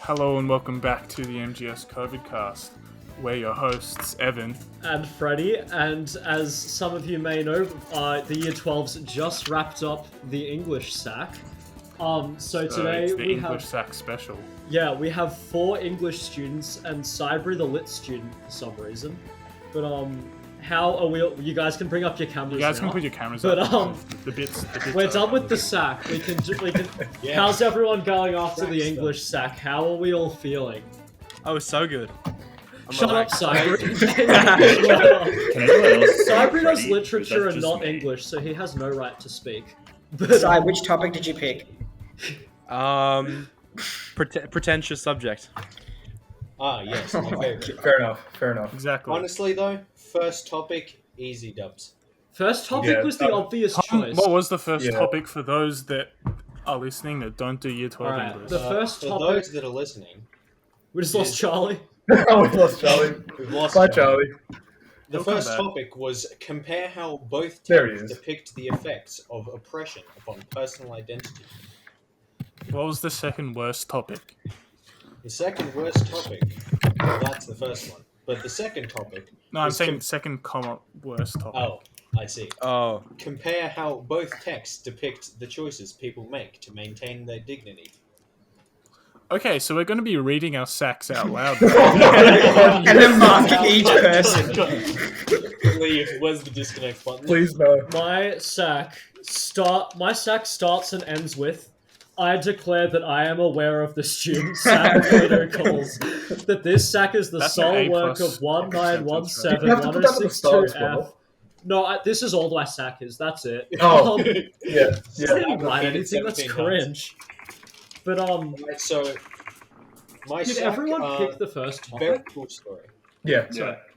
Hello and welcome back to the MGS COVIDCast. We're your hosts, Evan and Freddie, and as some of you may know, the Year 12s just wrapped up the English SAC. So today it's the we English have SAC special. Yeah, we have 4 English students and Cybri the Lit student for some reason. But how are we? You guys can bring up your cameras. You guys now. can put your cameras But, up. The bits we're done with the SAC. We can. Yeah. How's everyone going after the SAC English SAC? How are we all feeling? Oh, so good. Shut up, Cybri. Cybri does literature and not English, so he has no right to speak. But, Sorry, which topic did you pick? Pretentious subject. Ah, yes, my favorite. Fair enough. Exactly. Honestly, though, first topic, easy dubs. First topic was the obvious choice. What was the first topic for those that are listening that don't do Year 12 Alright, English? the first For topic. those that are listening, We just lost Charlie. We lost Charlie. we've lost Bye, Charlie. Charlie. The He'll come first back. topic was compare how both There he texts is. depict the effects of oppression upon personal identity. What was the second worst topic? The second worst topic, well, that's the first one. But the second topic, No, I'm was saying second comma worst topic. oh, I see. Oh, Compare how both texts depict the choices people make to maintain their dignity. Okay, so we're going to be reading our SACs out loud. And then marking each person. Leave. Where's the disconnect button? Please no. My SAC starts and ends with, I declare that I am aware of the student SAC protocols, that this SAC is the That's an sole A work plus of 1917 You have to put that at the start as 1062F. well. No, this is all my SAC is, that's it. Oh, I yeah. didn't write anything, that's 17 cringe. But, Right, so my did SAC, everyone pick the first very topic? cool story. Yeah.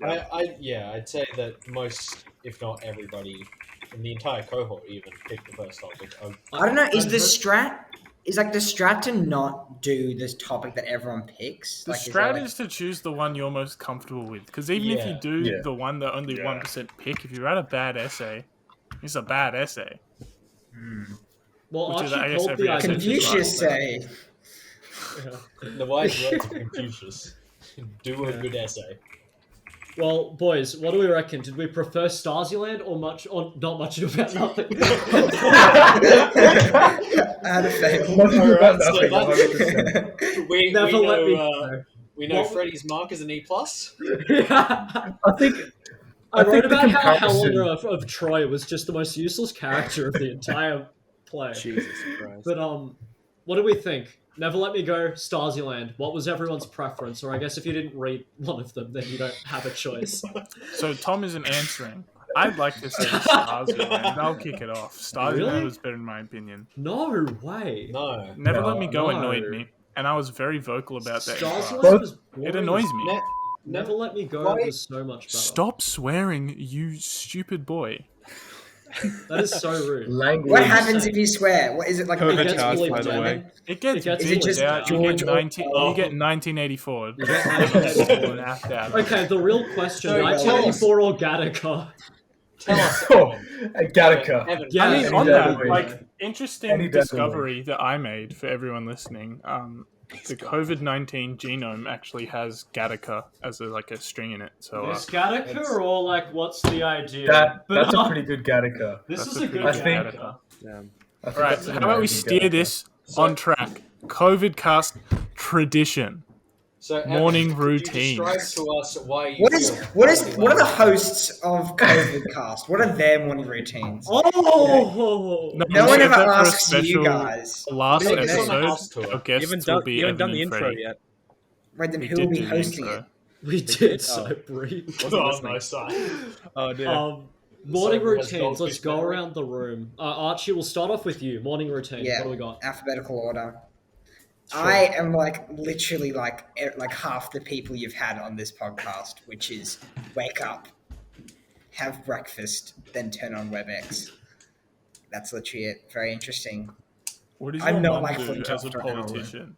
I'd say that most, if not everybody, in the entire cohort even picked the first topic. I don't know, is the strat to not do this topic that everyone picks? The Like, is there, strat like- is to choose the one you're most comfortable with. Because even if you Yeah. do Yeah. the one that only 1% pick, if you write a bad essay, it's a bad essay. Well, Which is, Archie I guess, called every the essay idea. should Confucius say, The wise words of Confucius. Do a good essay. Well, boys, what do we reckon? Did we prefer Stasiland or not much about nothing? I had a fable. Alright, so Nothing, that's- 100%. We Never let me know, know. we know What- Freddie's mark is an E+. I I think wrote think the about how comparison- Helena of Troy was just the most useless character of the entire play. Jesus Christ. But what do we think? Never Let Me Go, Stasiland. What was everyone's preference? Or I guess if you didn't read one of them, then you don't have a choice. So Tom isn't answering. I'd like to say Stasiland. I'll kick it off. Stasiland Really? was better in my opinion. No way. No. Never No, Let Me Go no. annoyed me, and I was very vocal about that. in class. Stasiland was boring. It annoys me. Never Let Me Go Why- was so much better. Stop swearing, you stupid boy. That is so rude. language. What happens if you swear? What is it like? COVID It gets cast, bleeped by the out. way. It gets It gets- Is it beat just out. You George get 1984. You get 1984. Laughed out. Okay, the real question: So, 1984 or Gattaca? Tell us. Oh, Evan. Gattaca. Evan, Yeah, I mean, Any on day that, of the week. like, interesting Any day of the discovery that I made for everyone listening. The COVID-19 genome actually has Gattaca as a string in it. So Is Gattaca or like what's the idea? That's a pretty good Gattaca. This that's is a good I think- Gattaca. Yeah. I think all right, that's an how about we amazing steer Gattaca. this on track? COVIDcast tradition. So, Evan, Morning could routines. You describe to us why you What feel are the hosts of COVIDcast? What are their morning routines? Oh, No, No we one saved ever that for a asks you special guys. Last What do you think? On the house episode, tour. our You guests haven't will done, be you haven't done Evan the and intro Freddie. yet. Right, then We who did will be do the hosting intro. it? we did? did so Oh. brief. Wasn't Oh, listening. no, son. Oh dear. Morning Someone has routines. Let's goldfish go memory. around the room. Archie, we'll start off with you. Morning routine. Yeah. What do we got? Alphabetical order. I am literally like half the people you've had on this podcast, which is wake up, have breakfast, then turn on WebEx. That's literally it. Very interesting. What does I'm your not mum like do Flint as a after an hour. politician?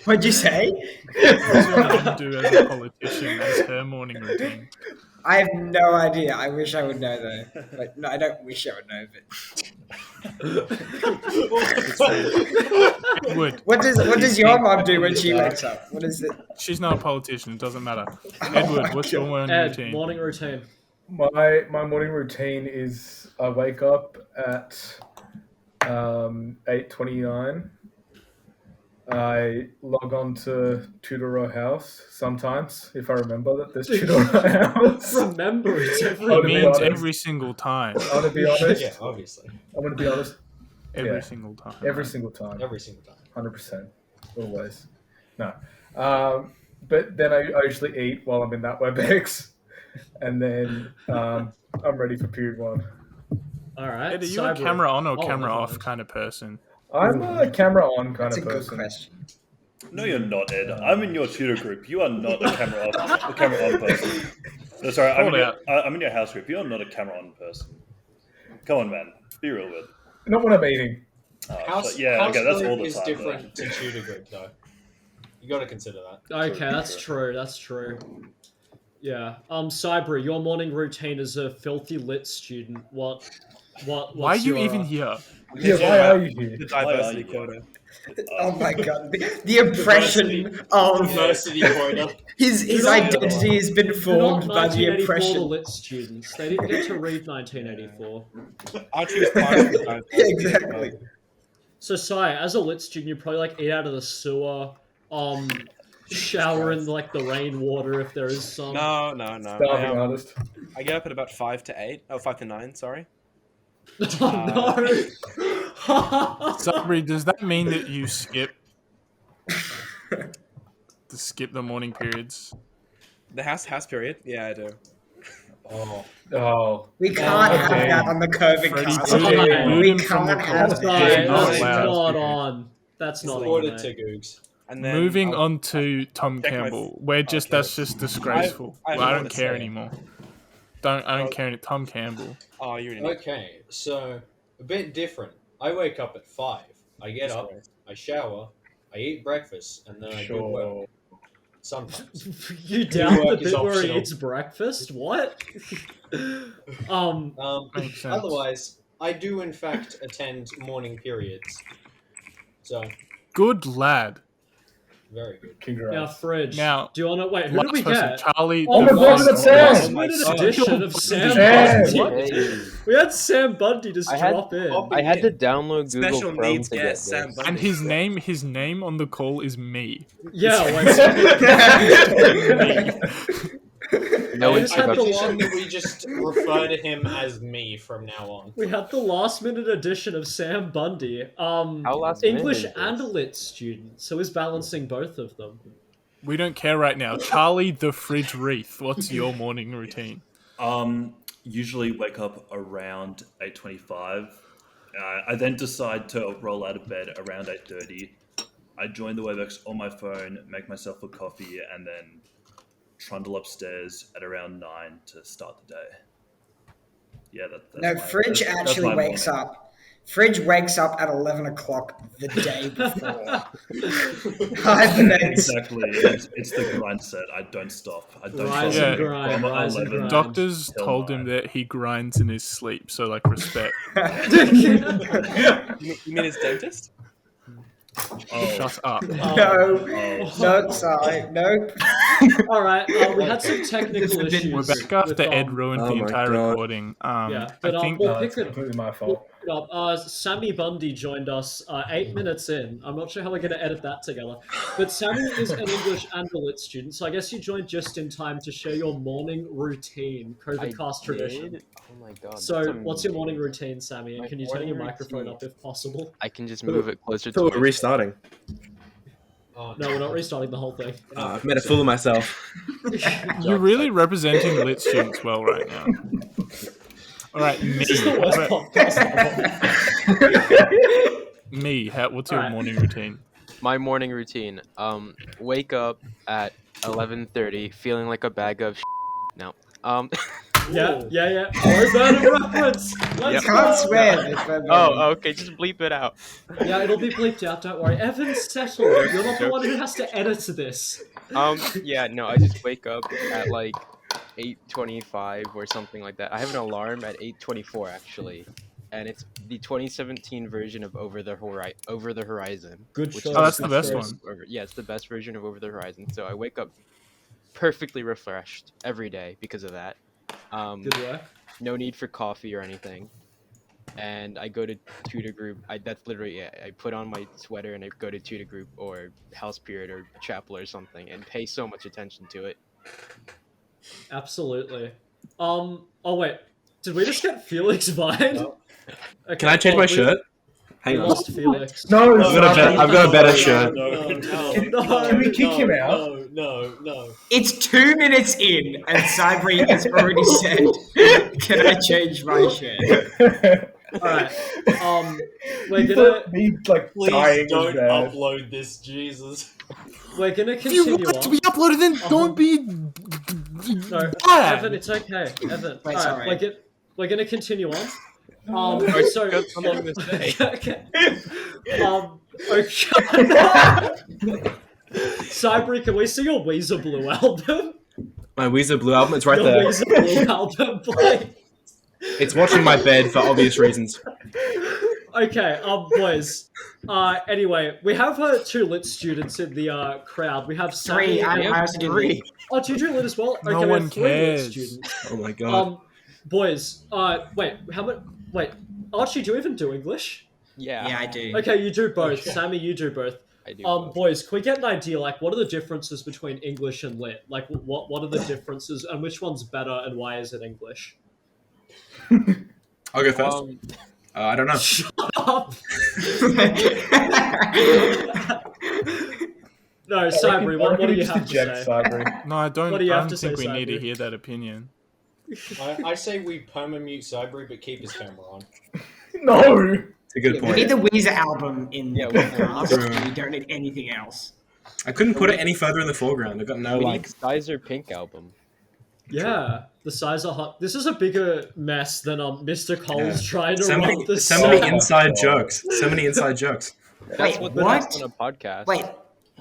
What'd you say? What does your mum do as a politician as her morning routine? I have no idea. I wish I would know though. But no, I don't wish I would know. But Edward, what does your mom do when she wakes up? What is it? she's not a politician. It doesn't matter. Oh Edward, my what's God. your morning Ed, routine? morning routine. My morning routine is I wake up at 8:29. I log on to Tutor House sometimes if I remember that there's Tutor House. Remember it every Oh, It to be means honest- every single time. I'm gonna be honest. Yeah, obviously. I'm gonna be honest. Every Yeah. single time. Every single time. Every single time. 100%. Always. No. But then I usually eat while I'm in that WebEx. And then I'm ready for period one. All right. Ed, are you a Cyber- camera on or Oh, camera never off mind. kind of person? I'm a camera on kind That's a of good person. question. No, you're not, Ed. I'm in your tutor group. You are not a camera on person. No, sorry, I'm in your house group. You're not a camera on person. Come on, man. Be real with. Not when I'm eating. House, yeah, house okay, that's group all the is time. different to tutor group, though. You got to consider that. Okay, that's true. That's true. Yeah. Cyber, your morning routine as a filthy lit student. What's Why are you your, even here? Yeah, why are you here? The Why are diversity you? quota. Oh my God, the oppression of Diversity quota. his identity has been They're formed not by the 1984 the oppression. lit students. They didn't get to read 1984. Archie was part of the diversity Exactly. quota. So, Sai, as a lit student, you probably like eat out of the sewer, shower in like the rainwater if there is some. No. Starving artist. I get up at about 5 to 8. Oh, 5 to 9, sorry. Oh no! Sabri, does that mean that you skip the morning periods? The house period? Yeah, I do. Oh, Oh. We can't have okay. that on the COVID Freddie, cast. boot We him from the can't have call. Sorry, Yeah, that. not that's allowed. not on. That's not on. ordered to mate. Googs. And then Moving I'll- on to Tom check my- Campbell. That's just disgraceful. I have I more don't to care say. anymore. I don't care. Tom Campbell. Oh, you're an idiot. Okay, so a bit different. I wake up at 5. I get up, Disgrace. I shower, I eat breakfast, and then I do work. Sure. Sometimes. You down the Work is bit where he optional. eats breakfast? What? Makes sense. Otherwise, I do in fact attend morning periods. So, Good lad. very good. Now, Congrats. Fridge. Now, do you want to wait? Who did last we person, get? Charlie. Oh, the my God, Voice. that's Sam! last Oh minute my edition of Sam Sam! Bundy. We had Sam Bundy just I had- drop in. I had to download Google Special Chrome needs to get guest, Sam this. Bundy. And his name on the call is me. Yeah, No I just had the introduction. petition that we just refer to him as me from now on. we had the last minute edition of Sam Bundy. How last minute English is this? and a lit student, so he's balancing both of them. We don't care right now. Charlie the Fridge Wreath. What's your morning routine? Usually wake up around 8:25. I then decide to roll out of bed around 8:30. I join the WebEx on my phone, make myself a coffee, and then trundle upstairs at around 9 to start the day. Yeah, that's No, Fridge actually wakes up. Fridge wakes up at 11 o'clock the day before. Hibernates. Exactly. It's the grind set. I don't stop. I don't Rise stop and grind, from rise and 11 grind. Doctors till told him 9. that he grinds in his sleep, so like respect. You mean his dentist? Oh, Shut up. No, oh. no, sorry, no. All right, we had some technical issues. We're back after with, Ed ruined Oh the my entire God. recording. Yeah, I but think we'll No, pick it's it. completely my We'll fault. pick it up. Sammy Bundy joined us 8 minutes in. I'm not sure how we're going to edit that together. But Sammy is an English and a lit student, so I guess you joined just in time to share your morning routine, COVIDcast tradition. Did? Oh my god. So, that's what's your morning amazing. routine, Sammy? And My can you turn your morning microphone routine. up if possible? I can just move it closer I thought we to were restarting. Oh, No, we're not restarting the whole thing. I've made a fool of myself. you're really representing lit students well right now. All right, me. This is the worst podcast ever. Me. What's your Alright. morning routine? My morning routine. Wake up at 11:30, feeling like a bag of no. Yeah. Roberta reference. Let's Can't go. swear. Oh, okay, just bleep it out. Yeah, it'll be bleeped out. Don't worry. Evan, settle. You're not the one who has to edit this. Yeah, no, I just wake up at like 8:25 or something like that. I have an alarm at 8:24 actually, and it's the 2017 version of Over the Horizon. Good which choice. is Oh, that's the good best choice. one. Yeah, it's the best version of Over the Horizon. So I wake up perfectly refreshed every day because of that. Good work. No need for coffee or anything. And I go to tutor group. That's literally it. I put on my sweater and I go to tutor group or house period or chapel or something and pay so much attention to it. Absolutely. Oh wait, did we just get Felix Vine? No. Okay, Can I change my shirt? We Hang on. lost Felix. No, I've got a better shirt. Can we kick him out? No. It's 2 minutes in, and Cybri has already said, "Can I change my shirt?" Alright. We're You gonna thought me like Please dying don't is bad. upload this, Jesus. continue If you want on. to be uploaded, then don't be No, bad. Evan, it's okay. Evan. Wait, Alright, sorry. we're gonna continue on. So got something to say. okay. Cybri, can we see your Weezer Blue album? My Weezer Blue album, it's right Your there. Weezer Blue album, please. It's watching my bed for obvious reasons. Okay, boys. Anyway, we have 2 lit students in the crowd. We have Sammy. 3. I also did 3. Oh, 2 do lit as well. Okay, No we one have 3 lit cares. students. Oh my god. Boys. Wait. How much? Wait, Archie, do you even do English? Yeah, Yeah, I do. Okay, you do both. Sammy, you do both. I do. both. Boys, can we get an idea? Like, what are the differences between English and lit? Like, what are the differences, and which one's better, and why is it English? I'll go first. I don't know. Shut up. No, Cybri, what do you have to say? Cybri. No, I don't. What do you I have don't to think say, we need to Cybri? hear that opinion. I say we perma-mute Cybri, but keep his camera on. No. It's a good We point. need the Weezer album in Yeah, the we- podcast. We don't need anything else. I couldn't put it any further in the foreground. I've got no We like. need Sizer Pink album. Yeah, the size of hot. This is a bigger mess than Mr. Cole's Yeah. trying to So run many, the so many set. inside jokes. So many inside jokes. That's Wait, what what? on a podcast. Wait,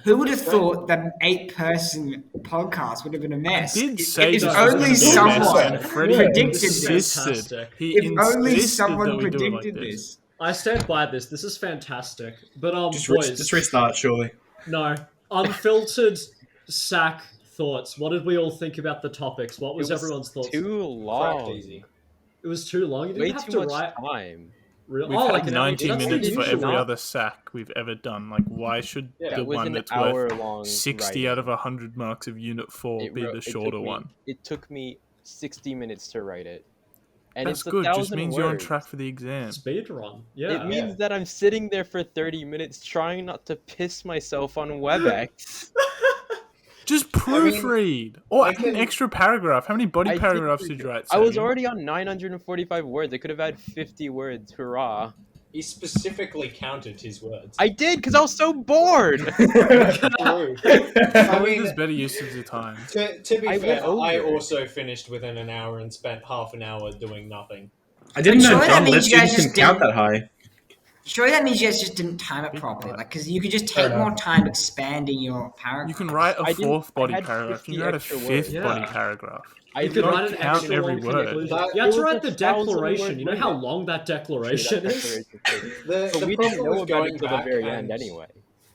who would have thought that an 8-person podcast would have been a mess? Did say if this was only gonna be a mess, someone and Freddie predicted this. insisted. Fantastic. He If only insisted someone that we do it like predicted this. I stand by this. This is fantastic. But Just boys, restart, surely. no unfiltered SAC thoughts. What did we all think about the topics? What was, everyone's thoughts? Too Cracked long. easy. It was too long. You didn't Way have too to much write. time. Real... We've oh, had like an 90 that's the minutes for usual. every other sack we've ever done. Like, why should Yeah, the It was one an that's hour worth long. 60 writing. out of 100 marks of Unit 4 It be wrote- the it took shorter me- one? It took me 60 minutes to write it. And That's it's good. 1,000 Just means you're on words. track for the exam. Speed run. Yeah. It means that I'm sitting there for 30 minutes trying not to piss myself on WebEx. Just proofread. Or I add an can- extra paragraph. How many body I did paragraphs proofread. did you write? I was Sammy? already on 945 words. I could have had 50 words. Hurrah. He specifically counted his words. I did because I was so bored. True. I Probably mean, there's better use of the time. to be I fair, went over I it. also finished within an hour and spent half an hour doing nothing. I didn't know Surely that John means Lit you guys students can just count didn't- that high. Surely that means you guys just didn't time it Big properly. part. Like, because you could just Fair take more enough. time expanding your paragraph. You can write a I didn't- fourth body I had paragraph. 50 You can write a extra fifth words. body Yeah. paragraph. I You could did don't write an count extra every long word. conclusion. That- You have it to was write a the 1,000 declaration. word You know how limit. long that True, declaration that is? declaration too. The But we didn't problem know with about going it till the back very and end anyway.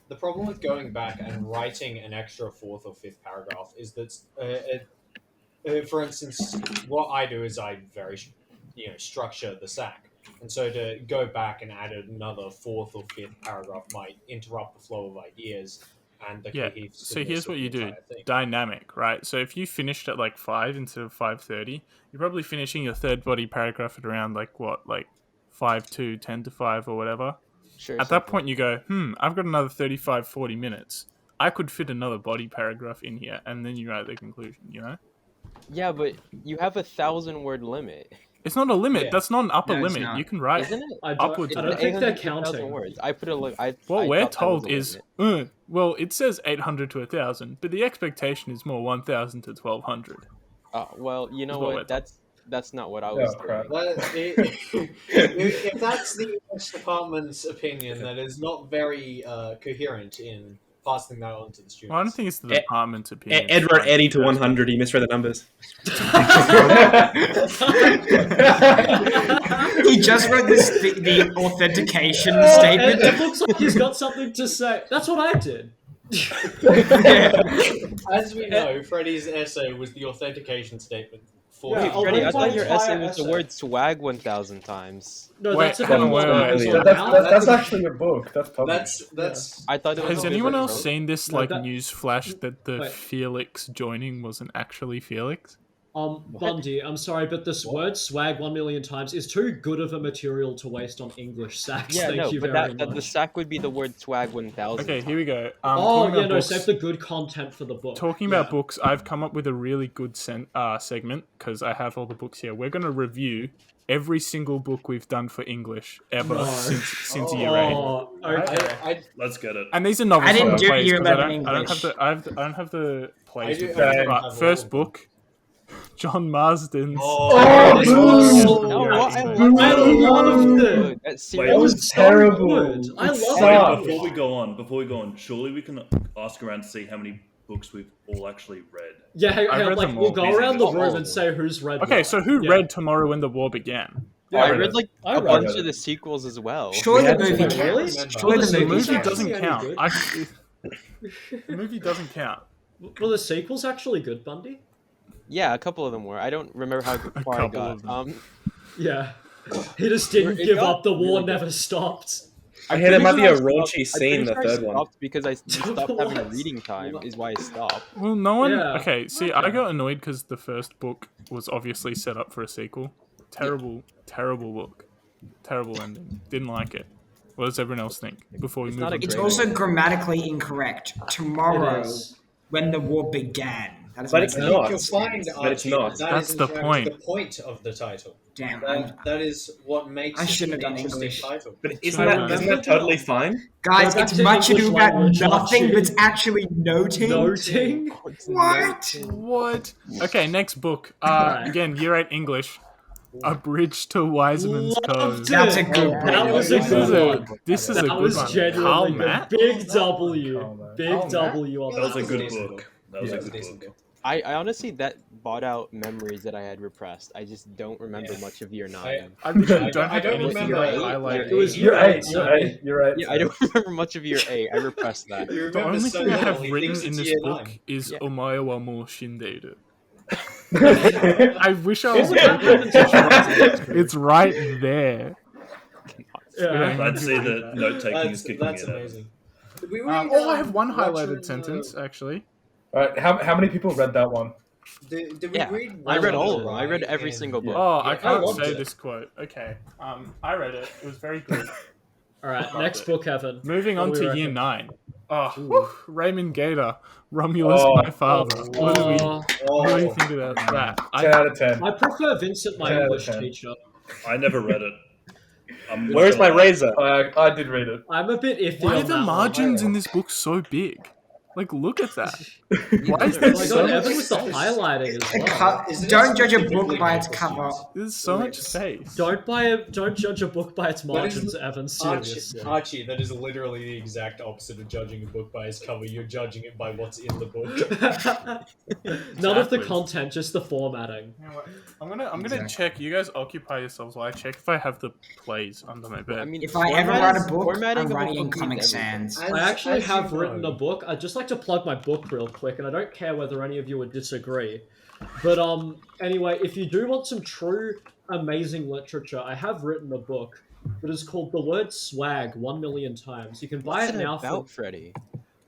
the problem with going back and writing an extra fourth or fifth paragraph is that, for instance, what I do is I structure the SAC. And so to go back and add another fourth or fifth paragraph might interrupt the flow of ideas and the Yeah. cohesiveness So here's of what the you do. entire thing. Dynamic, right? So if you finished at like 5 instead of 5:30, you're probably finishing your third body paragraph at around like 5 to 10 to 5 or whatever. Sure. At that point you go, I've got another 35, 40 minutes. I could fit another body paragraph in here, and then you write the conclusion, you know? Yeah, but you have 1,000 word limit, It's not a limit. Yeah. That's not an upper No, it's limit. not. You can write isn't it? I upwards don't, I of don't it. think they're 800 to 1,000 counting. words. I put a look. I What I we're thought that was told the is, limit. well, it says 800 to 1,000, but the expectation is more 1,000 to 1,200. Well, you know Is what we're what? told. That's not what I was Oh, crap. doing. If that's the English department's opinion, that is not very coherent in passing that on to the students. Well, I don't think it's the department's opinion. Ed wrote Eddie to 100. He misread the numbers. He just wrote the authentication And statement. it looks like he's got something to say. That's what I did. As we know, Freddie's essay was the authentication statement for Yeah, him. I'll Freddie, read I my thought your entire essay was the essay. word swag 1,000 times. No, Wait, that's hold on, about wait, what wait, was wait. on That's now. actually your book. That's published. That's I thought it was Has a anyone different else road. seen this No, like that- news flash that the Wait. Felix joining wasn't actually Felix? Bundy, I'm sorry, but this word swag 1 million times is too good of a material to waste on English SACs. Yeah, Thank no, you but very the much. SAC would be the word swag 1,000. Okay, here we go. Oh, talking yeah, about no, books- save the good content for the book. Talking about books, I've come up with a really good segment because I have all the books here. We're going to review every single book we've done for English ever No. since year 8. Oh, okay. Let's get it. And these are novels. I didn't not do plays, year 'cause I 11 don't have English. the I don't have the plays. I do- with I me. don't But have all first of them. book, John Marsden's. Oh, This was so No, Year what? eight I English. loved I it. loved it. Good. That Wait, series That was was so terrible. good. I It love sucked. it. Before we go on, surely we can ask around to see how many books we've all actually read. Yeah, hang I've on, read like, them we'll all. go These are around the just room all and of say who's read Okay, what. so who Yeah. read Tomorrow When the War Began? Yeah, I read read it. like I a read bunch it. of the sequels as well. Sure, the had movie to- Really? counts. Well, Sure, the the The movie sequels movie actually doesn't any count. good? The movie doesn't count. Were the sequels actually good, Bundy? Yeah, a couple of them were. I don't remember how far I couple got. of them. Yeah. He just didn't It give got up. The war really good. never stopped. I hear there might be a I'm pretty raunchy sure scene in the I third one. stopped because I stopped having What? reading time. Is why I stopped. Well, no one. Yeah. Okay, see, Okay. I got annoyed because the first book was obviously set up for a sequel. Terrible book. Terrible ending. Didn't like it. What does everyone else think before we It's move not a on? It's great also grammatically incorrect. Tomorrow, It is. when the war began. That doesn't But make it's any not. You'll sense. find, But it's Archie, not. that That's is in the fact point. the point of the title. Damn. That is what makes I it shouldn't an have done interesting English. title. But I isn't remember that totally fine? Guys, Go back it's to much English ado about language, nothing, Archie. but it's actually noting. Noting? What? What? Okay, next book. Alright. Again, year 8 English. A Bridge to Wiseman's Loved Cove. it. That's a good That book. was a This good is a one. this is a That good was one. Carl genuinely good. Matt. Big W. Carl Big Matt. W on That was a That's good decent book. That was Yeah, a It's a good decent book. book. I honestly that bought out memories that I had repressed. I just don't remember Yeah. much of year 9. I literally I don't have don't anything remember. highlighted. It was You're year right. 8. You're right. You're right. Yeah, I don't remember much of year 8. I repressed that. You The remember only so thing I little, have he written thinks in it's this year book 9. is Yeah. Omae wa mo shinderu. I wish I was joking. It's right there. Yeah. I'd say that note taking is kicking That's in. amazing. Did we I read, have one Watcher highlighted and, sentence actually. All right. How many people read that one? Did we Yeah, read? I read Well all on of the them. I read Rye every and- single book. Oh, I I can't loved say it. this quote. Okay. I read it. It was very good. Alright, Loved next it. book, Evan. Moving What on do we to year reckon? 9. Oh, Ooh. whew, Raymond Gator, Romulus, Oh. my father. What do we? Oh, What do you Oh, think about that? 10 out of 10. I prefer Vincent, my 10 out of English 10. teacher. I never read it. Where's my razor? I did read it. I'm a bit iffy Why on are the that margins one. in this book so big? Like, look at that. Why is Oh there my so god, much Evan with the space? highlighting as A well. Isn't it Don't judge a specifically book by its for cover. students? There's so much space. Don't judge a book by its That margins, is- Evan. Archie, Seriously. Archie, that is literally the exact opposite of judging a book by its cover. You're judging it by what's in the book. None of the Exactly. content, just the formatting. You know what? I'm gonna Exactly. check. You guys occupy yourselves while I check if I have the plays under my bed. I mean, If I ever write a book, formatting I'm of a writing in book Comic means everything. Sans. I actually As you have written know- a book. I'd just like to plug my book real quick, and I don't care whether any of you would disagree. But anyway, if you do want some true amazing literature, I have written a book that is called The Word Swag 1 Million Times. You can buy What's it it now about, for Freddie?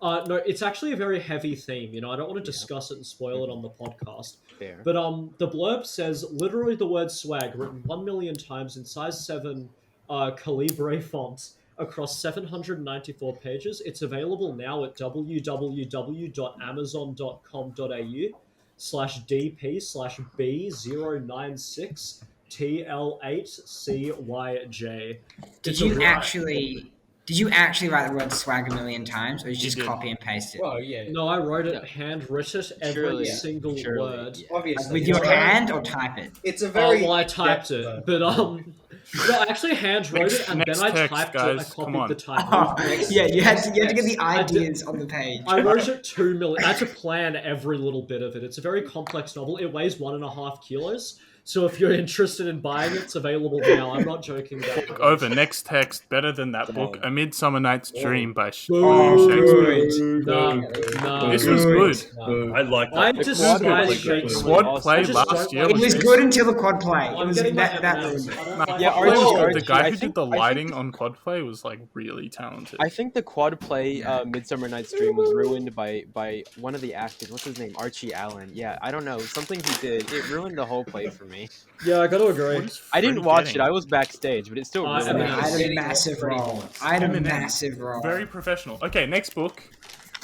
no, it's actually a very heavy theme. You know, I don't want to discuss it and spoil it on the podcast. Fair. But the blurb says literally the word swag written 1 million times in size 7 Calibre fonts across 794 pages. It's available now at www.amazon.com.au/D-P/B096TL8CYJ. Did you actually write the word swag a million times, or did you just did. copy and paste it? Well, yeah. No, I wrote it, No. handwritten every Surely, single surely, word. yeah. Obviously. With it's your a very- hand or type it? It's a Oh, very. well, I typed in-depth, it, but No, I actually hand wrote it, and Next then I text, typed guys, it. I come copied on. the title. Yeah, you had to get the I did- ideas on the page. I wrote it 2 million. I had to plan every little bit of it. It's a very complex novel. It weighs 1.5 kilos. So if you're interested in buying it, it's available now. I'm not joking about it. Over. Next text. Better than that Dang. book. A Midsummer Night's Dream by Boo. Shakespeare. No. This was good. I like I that. despise Like, Shakespeare. Squad play I just last don't year like It was was good until the quad play. It I'm was getting my that M&Ms. ruined it. I don't Nah, like Yeah, Quad Play Archie, was good. Archie, The guy I who think- did the I think- lighting on Quad Play was like really talented. I think the quad play Midsummer Night's Dream was ruined by one of the actors. What's his name? Archie Allen. Yeah, I don't know. Something he did. It ruined the whole play for me. Yeah, I gotta What agree. is I didn't Freddie watch getting? it. I was backstage, but it still I ruined mean, it. I had a Getting massive pretty roll. points. I had a Eminem. massive roll. Very professional. Okay, next book.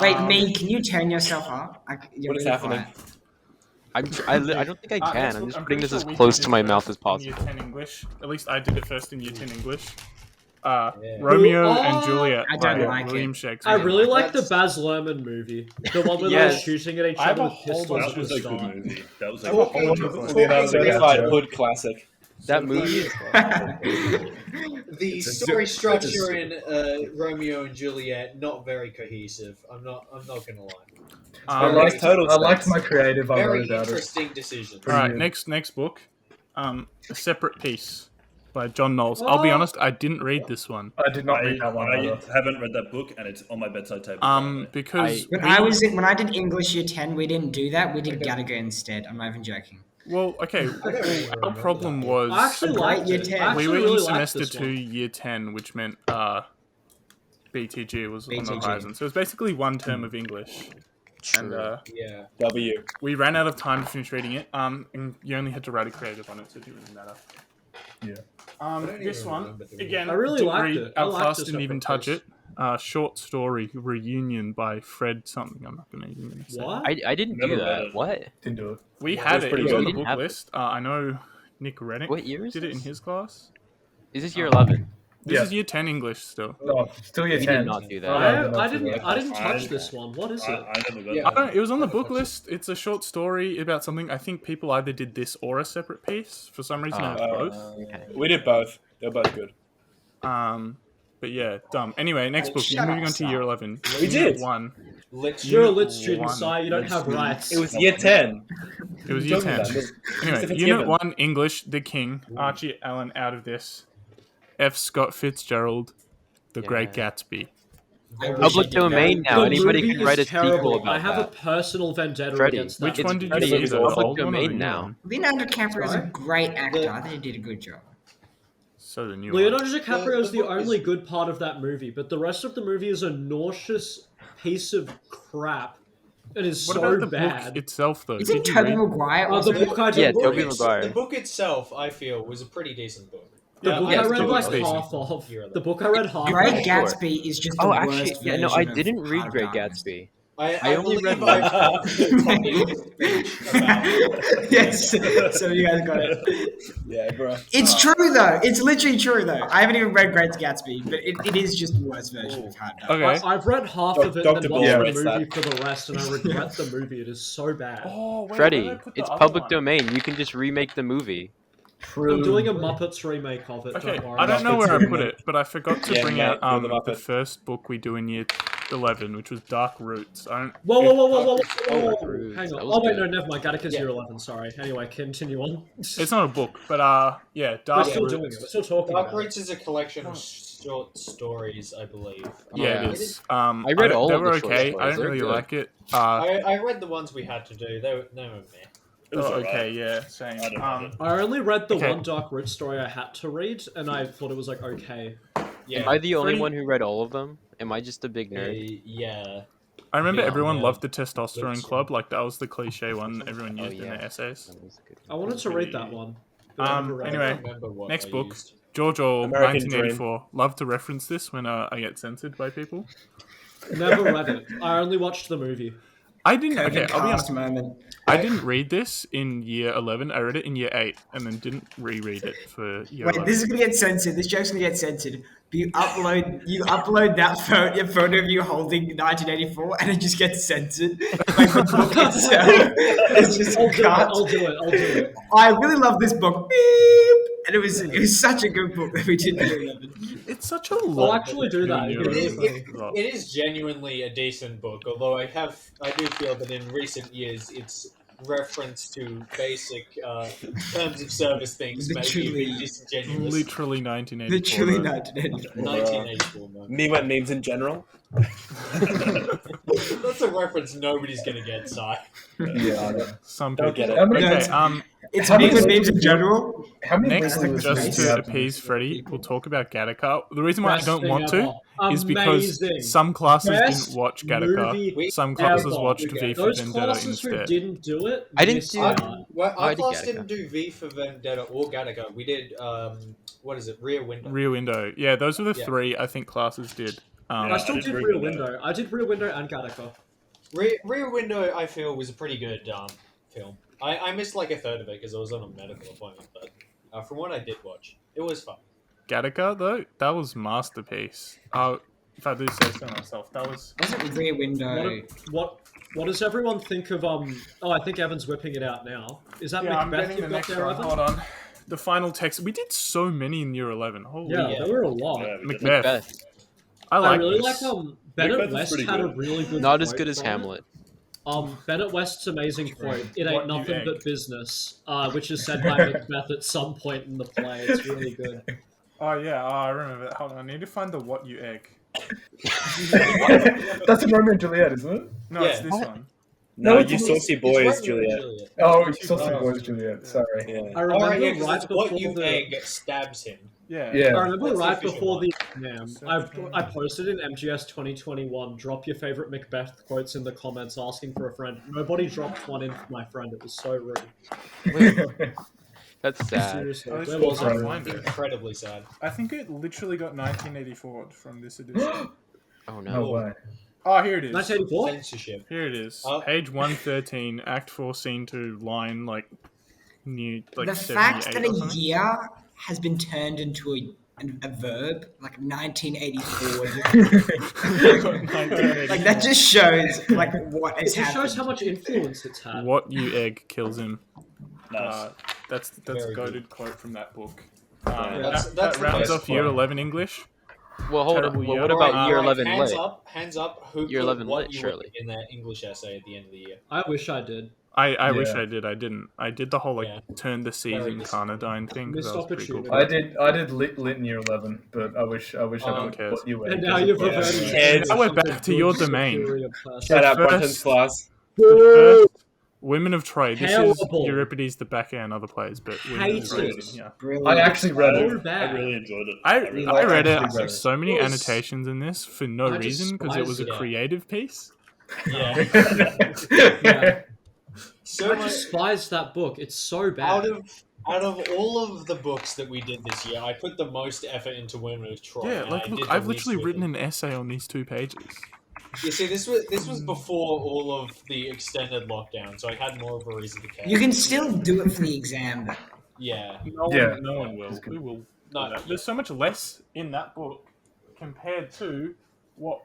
Wait, me, can you turn yourself up? You're What is really happening? quiet. I don't think I Next can. book, I'm just I'm putting pretty this sure as we close did to this my first mouth as in possible. Year 10 English. At least I did it first in Year 10 English. Yeah. Romeo Oh, and Juliet I by don't like William it. Shakespeare. I really like the That's- Baz Luhrmann movie. The one where they're Yes. shooting at each I have other a with whole pistols bunch at That the was a good start. movie. That was a Oh, good movie. Leonardo Certified DiCaprio. hood classic. That movie is The It's a story zip- structure it's in Romeo and Juliet not very cohesive. I'm not gonna lie. I Um, liked, total I liked sense. my creative. I Very wrote about it. interesting decision. all right, weird. next book. A Separate Piece by John Knowles. I'll be honest, I didn't read this one. I did not I read that one either. haven't read that book, and it's on my bedside table. currently. Because When I did English year 10, we didn't do that. We did Gallagher instead. I'm not even joking. well, okay, I don't really our remember problem that. was I actually liked Year it. 10. I actually we were really in liked semester this 2, one. year 10, which meant BTG was on the BTG. horizon. So it was basically one term of English. And Yeah. W. we ran out of time to finish reading it. And you only had to write a creative on it, so it didn't really matter. Yeah. don't This even one remember doing again. I really didn't liked read. it. I Our liked class the didn't even Separate touch Piece. it. Short story reunion by Fred something. I'm not gonna even say. What? I didn't Never do read that. it. What? Didn't do it. We Yeah, had it was it. It pretty was good. on We the didn't book have it. list. I know Nick Reddick What year is did it in this? his class. Is this year 11? This Yeah. is year 10 English still. No, still year We 10. did not do Oh, that. no, I did not do didn't. that. I didn't touch I- this one. What is it? I never got Yeah. that. It was on the Never book touched it. list. It's a short story about something. I think people either did this or a separate piece. For some reason, it was both. We did both. They're both good. But yeah, dumb. Anyway, next book. Shut You're moving up, on to Sam. year 11. We did. 1. You're a Unit lit student, one. Si. You don't have rights. It was year 10. It was What year are you 10. talking about? Anyway, Stephen Unit Gibbon. 1, English, The King, Archie Allen out of this, F. Scott Fitzgerald, The Great Yeah. Gatsby. I wish I Public did that. domain now. The Anybody movie can is write a terrible. sequel about I have that. a personal vendetta Freddie, against that. Which It's one did Freddie, you see? it's The public old one or the domain new now. one? Leonardo DiCaprio is a Sorry? great actor. I think he did a good job. So the new one. Leonardo DiCaprio is the the book is- only good part of that movie, but the rest of the movie is a nauseous piece of crap. It is What so about the bad. book itself, though? Isn't Did you Tobey read? Maguire The also? book I Yeah, did. Tobey Maguire. The book itself, I feel, was a pretty decent book. The Yeah, book yeah, I it's read still like decent. half of. You're The book I read half Great of. Sure. Gatsby is just the Oh, worst actually, yeah, no, version I of didn't Heart read of Great Darkness. Gatsby. I I only believe read I've copied his speech about Yes, so you guys got it. Yeah, bro. It's true though. It's literally true though. I haven't even read Great Gatsby, but it is just the worst version of Heart of Darkness. Okay. I've read half Doc- of it Dr. and then Bill watched writes the movie that. for the rest, and I regret the movie. It is so bad. Oh, wait, Freddie, where did I put the it's other public one? domain. You can just remake the movie. I'm doing a Muppets remake of it. Okay, Don't worry. I don't know Muppets where I put remake. it, but I forgot to Yeah, bring mate, out you're the the Muppet. first book we do in year 11, which was Dark Roots. I don't. Whoa, whoa, whoa, whoa, whoa, Oh, whoa, whoa. Roots, Hang that on. was Oh, wait, good. no, never mind. Gattaca's year 11, sorry. Anyway, continue on. It's not a book, but yeah, We're Dark still Roots. doing it. We're still talking Dark about it. Roots is a collection of short stories, I believe. Yeah, Yeah. it is. I read all they of were the short okay. stories. I didn't They're really good. like it. I read the ones we had to do. They were meh. It was alright. Okay, yeah, same. I don't know. I only read the Okay. one Dark Roots story I had to read, and I thought it was like okay. Yeah. Am I the only Freddie- one who read all of them? Am I just a big nerd? Yeah. I remember Yeah, everyone yeah. loved the Testosterone That's- Club. Like that was the cliche one everyone Oh, used in yeah. their essays. That was a good I one. wanted to read that one. but I never read Anyway, it. I don't remember what next I book. used. George Orwell, American 1984. Love to reference this when I get censored by people. Never read it. I only watched the movie. I didn't. Okay, COVID I'll be cast honest. moment. I didn't read this in year 11. I read it in year 8, and then didn't reread it for year Wait, 11. this is gonna get censored. This joke's gonna get censored You upload that your photo of you holding 1984, and it just gets censored. Like the book itself, it's just cut. I'll do it. I really love this book. Beep. And it was such a good book that we did in year 11. It's such a lot. I'll actually do that. It is genuinely a decent book, although I do feel that in recent years its reference to basic terms of service things may be a bit disingenuous. Literally 1984. Literally though. 1984, man. Me went memes in general. That's a reference nobody's gonna get, Si. Yeah, I know. Some Don't people get it. Okay, It's How many memes in general. How many next, books just do to you have? appease Freddie, we'll talk about Gattaca. The reason why Best I don't thing want to ever. is because Amazing. some classes Best didn't watch movie Gattaca. Some classes ever. watched V for Those Vendetta classes who instead. didn't do it, I didn't missed do out. Well, I our did class Gattaca. didn't do V for Vendetta or Gattaca. We did what is it? Rear Window. Rear Window. Yeah, those were the Yeah. three I think classes did. I still I did did Rear Rear Window. Window. I did Rear Window and Gattaca. Rear Window, I feel, was a pretty good film. I missed like a third of it because I was on a medical appointment, but from what I did watch, it was fun. Gattaca, though, that was masterpiece. If I do say so myself, that was... Wasn't Rear Window? What does everyone think of Oh, I think Evan's whipping it out now. Is that Yeah, I'm Macbeth getting you've the got next there, one. Evan? Hold on. The final text. We did so many in year 11. Holy Yeah, Yeah. there were a lot. Yeah, we did. Macbeth. Macbeth. I I like really this. like Bennett Macbeth is West pretty had a good. really good Not as quote good as from it. Hamlet. Bennett West's amazing quote, "It What ain't you nothing egg. but business," which is said by Macbeth at some point in the play. It's really good. Oh, yeah. Oh, I remember that. Hold on. I need to find the what you egg. That's in Romeo and Juliet, isn't it? No, Yeah. it's this one. No, it's- you saucy boys, Juliet. Oh, Saucy Boys Juliet. Sorry. Yeah. I remember Alright, yeah, 'cause right it's before what you the. egg stabs him. Yeah. Yeah. I remember That's the right official before one. the exam, So- I posted in MGS 2021, drop your favorite Macbeth quotes in the comments asking for a friend. Nobody dropped one in for my friend. It was so rude. That's sad. Seriously. Oh, it's Where cool. was I'll I? find it. Incredibly sad. I think it literally got 1984 from this edition. Oh No no. way. Oh, here it is. 1984? Censorship. Here it is. Oh. Page 113, Act 4, Scene 2, line, The 78 fact that or a something. year has been turned into a verb, like 1984. 1984. Like that just shows like what It has just shows happened. how much influence it's had. What you egg kills him. Nice. That's a Very goated quote from that book. That's that the rounds best off year quote. 11 English. Well, hold on. Terrible Well, year. what about Alright, year alright, 11 hands lit? up, hands up. Who Year put 11 what lit, you surely. in their English essay at the end of the year? I wish I did. I wish Yeah. I did. I didn't. I did the whole Yeah. turn the season Very Carnadine thing because Missed that was pretty cool. opportunity. I did lit in year 11, but I wish I who done cares? what you were. And now you've Yeah. reverted. Kids. Now we're back to your domain. Shut up, First- Brunton's class. The first Women of Troy. This is Terrible. Euripides the back and other plays, but Women Hate of Troy. it. Yeah. Brilliant. I actually read So it. bad. I really enjoyed it. I really read it. actually read it. So many It was- annotations in this for no I reason because it was a despise it. creative piece. Yeah. Yeah. So I much, despise that book. It's so bad. out of all of the books that we did this year, I put the most effort into Women of Troy. Yeah, and like I look, did the I've least literally with written it. an essay on these 2 pages. You see, this was before all of the extended lockdown, so I had more of a reason to care. You can still do it for the exam. Though. Yeah. No one will. It's good. We will. No, There's so much less in that book compared to what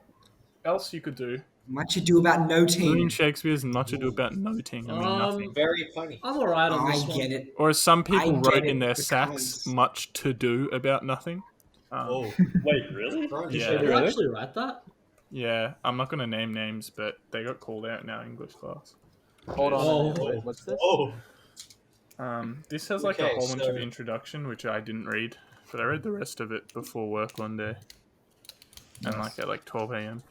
else you could do. Much ado about William noting. Shakespeare's much ado about noting. I mean, nothing. Very funny. I'm alright on I this one. get it. Or as some people I get wrote it in their because- sacs, much to do about nothing. Oh, Wait, really? Brian, Yeah. Did you Really? actually write that? Yeah, I'm not going to name names, but they got called out in our English class. Hold on. Oh. Wait, what's this? Oh, This has like a Okay, whole bunch of so- introduction, which I didn't read, but I read the rest of it before work one day. And like at like 12 a.m.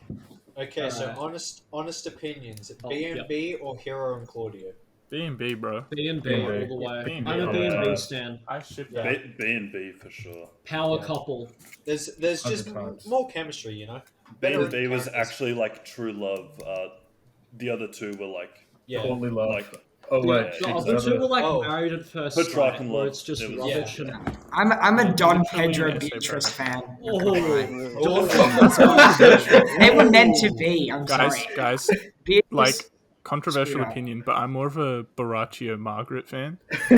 okay. So Alright. honest opinions: Oh, B&B or Hero and Claudio? B&B, bro. B&B B&B. all the way. B&B I'm a all the way. B&B stan. I shipped Yeah. that. B&B for sure. Power Yeah. couple. There's just 100 times. more chemistry, you know. Better B&B was characters. actually like true love. The other two were like Yeah. Totally love. like Oh wait, The she's other two were like Oh. married at first Petrarch sight, and where love. it's just It was- rubbish Yeah. and... I'm a Don Literally Pedro an essay, Beatrice fan. Oh, They were meant to be. I'm Guys, sorry. guys, Beatrice, like controversial Sweetheart. opinion, but I'm more of a Baraccio Margaret fan. No,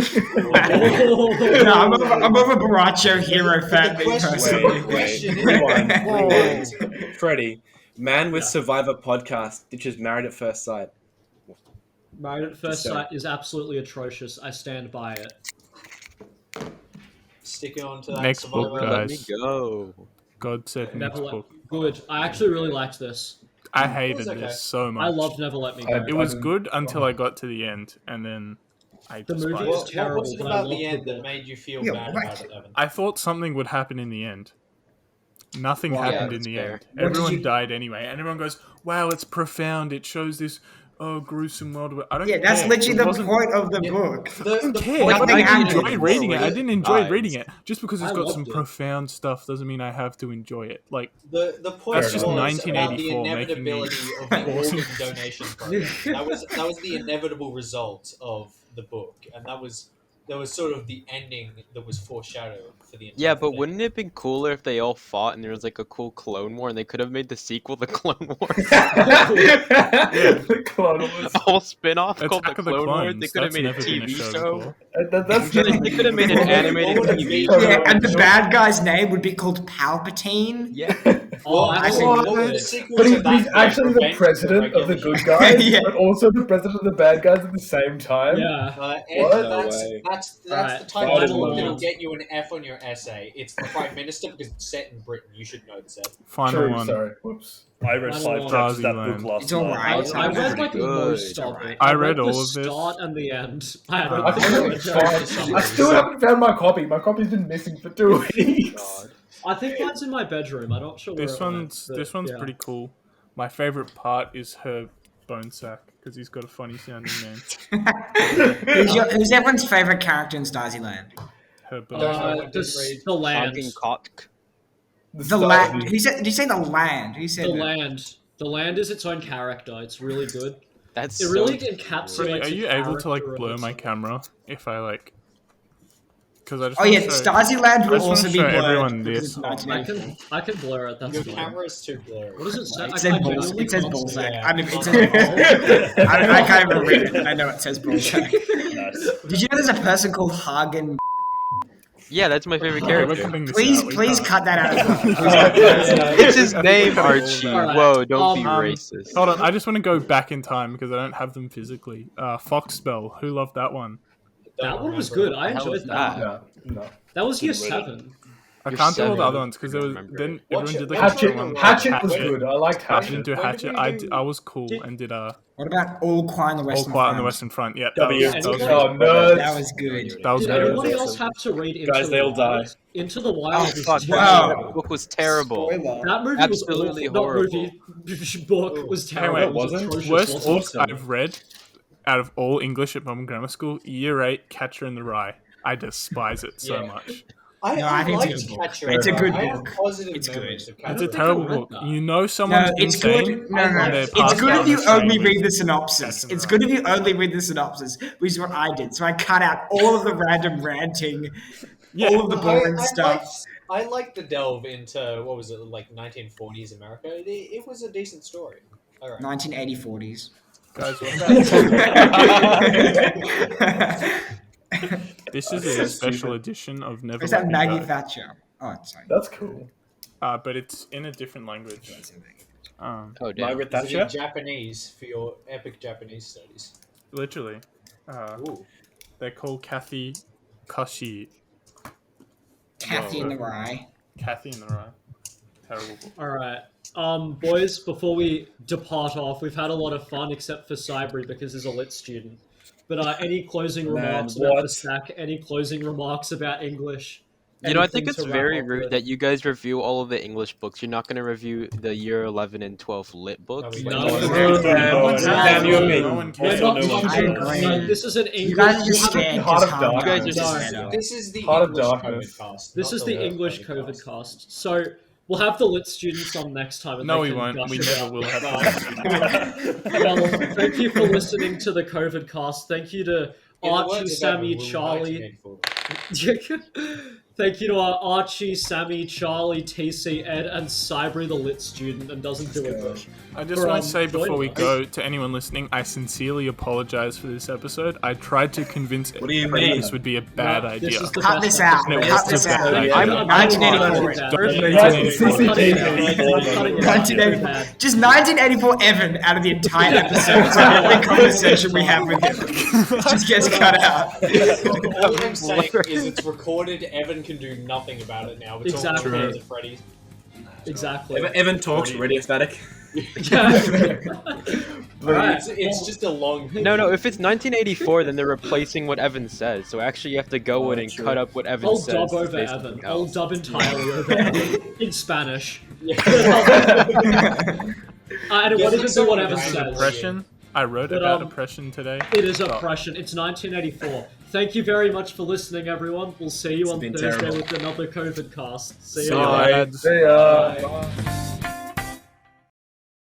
I'm of a Baraccio hero fan. The me question, personally. the question Rewind. Freddie, man with Yeah. Survivor podcast ditches Married at First Sight. Married at First Just saying. Sight is absolutely atrocious. I stand by it. sticking on to that Next Survivor. book, Let me guys. go. God said next Never book. Good. I actually really liked this. I hated okay. this so much. I loved Never Let Me Go. It was good until I got to the end, and then I The movie despised is it. What terrible, was it but I about loved the end the that book. made you feel Yeah, bad right. about it, Evan? I thought something would happen in the end. Nothing Well, happened yeah, in that's the fair. end. What did Everyone you- died anyway, and everyone goes, "Wow, it's profound. It shows this gruesome world." I don't. Yeah, that's care. literally It the wasn't- point of the Yeah. book. I don't care. point I of didn't the enjoy anime reading it. I was didn't enjoy vibes. reading it. Just because it's I got loved some it. profound stuff doesn't mean I have to enjoy it. Like, The point That's just was about the 1984 making me inevitability of the awesome. organ donation program. That was the inevitable result of the book, and that was sort of the ending that was foreshadowed for the entire Yeah, but thing. wouldn't it have been cooler if they all fought and there was like a cool Clone War and they could have made the sequel the Clone Wars? The Clone Wars. A whole spin-off called Attack the of the Clone Wars. Clones. They could have That's made a never been a TV show show. before. That's They could have made an animated What would it TV be? show. Yeah, and the bad guy's name would be called Palpatine. Yeah. Oh, I I think think what would the sequel But to he's that be? actually the Revenge president of the regular good show? guys, Yeah. but also the president of the bad guys at the same time. Yeah. And What? that's No way. that's Alright, the type final of book one. that'll get you an F on your essay. It's the Prime Minister because it's set in Britain. You should know this. Ed. Final True, one. sorry. Whoops. I read Final 5 chapters of that Swaziland. book last It's night. alright. I read like good. most of Alright. it. I read all the of this. start and the end. I I don't I think I still, read it for some I still reason. haven't found my copy. My copy's been missing for 2 weeks. I think mine's in my bedroom. I'm not sure where This it went, one's but this one's yeah. pretty cool. My favorite part is her bone sack because he's got a funny sounding name. Who's everyone's favorite character in Stasiland? Her bone sack. The land. Fucking Kotk. The land. Who said? Did you say the land? Who said The that? land. The land is its own character. It's really good. That's It so really cool. encapsulates. Freddie, are a you able to like character blur of my its own. camera if I like? Because I just Oh wanna yeah, show- Stasiland I will just also wanna be show blurred everyone because this. it's I 1984. can blur it. That's Your fine. camera is too blurry. What does it say? It says balls. genuinely It says can't see bullsack. Yeah. I mean, it says. I can't even read it. I know it says bullsack. Nice. Did you know there's a person called Hagen? Yeah, that's my favorite Okay, we're character. cutting this Please, out. We please can't. cut that out. It's his I think name, we cut all of Archie. that. Alright, Whoa, don't be um, racist. Hold on, I just want to go back in time because I don't have them physically. Fox Spell, who loved that one? That one was remember. good. I The hell enjoyed is that. that? No. That was year Didn't read it. 7. I You're can't do all the seven. other ones because there was Remember then it. everyone Watch did it. like Hatchet- extra one. Hatchet was good. I liked I didn't Hatchet. do When did Hatchet. we do- I was cool Did- and did What about All Quiet on the All Western Quiet on Front? the Western Front. Yeah, W. that was Oh, Oh, nerds. That was good. That was Did good. anybody Awesome. else have to read Into Guys, the they all Wild? die. Into the Wild Oh was fuck! Wow. That book was terrible. Spoiler. That movie Absolutely was awful. horrible. That movie book was terrible. Anyway, It was wasn't? atrocious, Worst wasn't book it? I've read out of all English at Melbourne Grammar School, Year 8, Catcher in the Rye. I despise it so Yeah. much. No, I think it's a liked good book. Catcher It's a in the good Rye. I have book. positive It's memories good. of Catcher It's a don't think I terrible read book. that. You know No, someone's it's insane. good. No, and no. they're It's passed good down if you the only train read with the synopsis. Catcher It's in good the if you only read the synopsis, which is what I did. So I cut out all of the random ranting, Yeah. all of the boring I stuff. liked the delve into what was it like 1940s America. It was a decent story. All right. 1980 40s. Guys, what's that? This is a That's special stupid. edition of Never Is Let that Me Maggie Go. Thatcher? Oh, sorry. That's cool. But it's in a different language. Oh damn. Margaret Is it in Thatcher? Japanese for your epic Japanese studies? Literally. Ooh. They're called Kathy Kashi. Kathy in the Rye. Kathy in the Rye. Terrible book. All right, boys. Before we depart off, we've had a lot of fun, except for Cybri because he's a lit student. But any closing remarks about what? the SAC? Any closing remarks about English? You know, I think Anything it's to wrap very up rude with? that you guys review all of the English books. You're not going to review the year 11 and 12 lit books. No, No, No, Damn you and me. No one We're cares. not no one touching- cares. no, this is an English. You guys are just you haven't- scared. Heart of Just Darkness. You guys are just- scared. This is the Heart of English Darkness. COVIDcast. This not is the lit English COVIDcast. COVID cast. So we'll have the lit students on next time. And No, they we can won't. gush We about never will it. have. Well, thank you for listening to the COVID cast. Thank you to In the Archie, words of Sammy, Evan, we're Charlie. 1984. Thank you to our Archie, Sammy, Charlie, TC, Ed, and Cybri, the lit student, and doesn't do English. I just For, want to say before we joining us. go to anyone listening, I sincerely apologize for this episode. I tried to convince What do you everybody mean? this would be a bad No, idea. this is the Cut best this out. No, Cut it's this the out. bad idea. I'm I'm 1984. Just 1984 Evan out of the entire episode. So every conversation we have with him just gets cut out. All I'm saying is it's recorded. Evan can do nothing about it now. It's all Exactly. in the hands of Freddie. Exactly. Evan talks radio static. Alright. It's just a long. No, if it's 1984, then they're replacing what Evan says. So actually, you have to go in and true. cut up what Evan I'll says. dub to over say Evan. something I'll else. dub entirely over Evan in Spanish. Yeah. And it Yes, won't even it's be what so Evan random. says. Oppression. I wrote But, about oppression today. It is Oh. oppression. It's 1984. Thank you very much for listening, everyone. We'll see you It's on been Thursday terrible. with another COVIDcast. See See you you later. lads. See ya. Bye.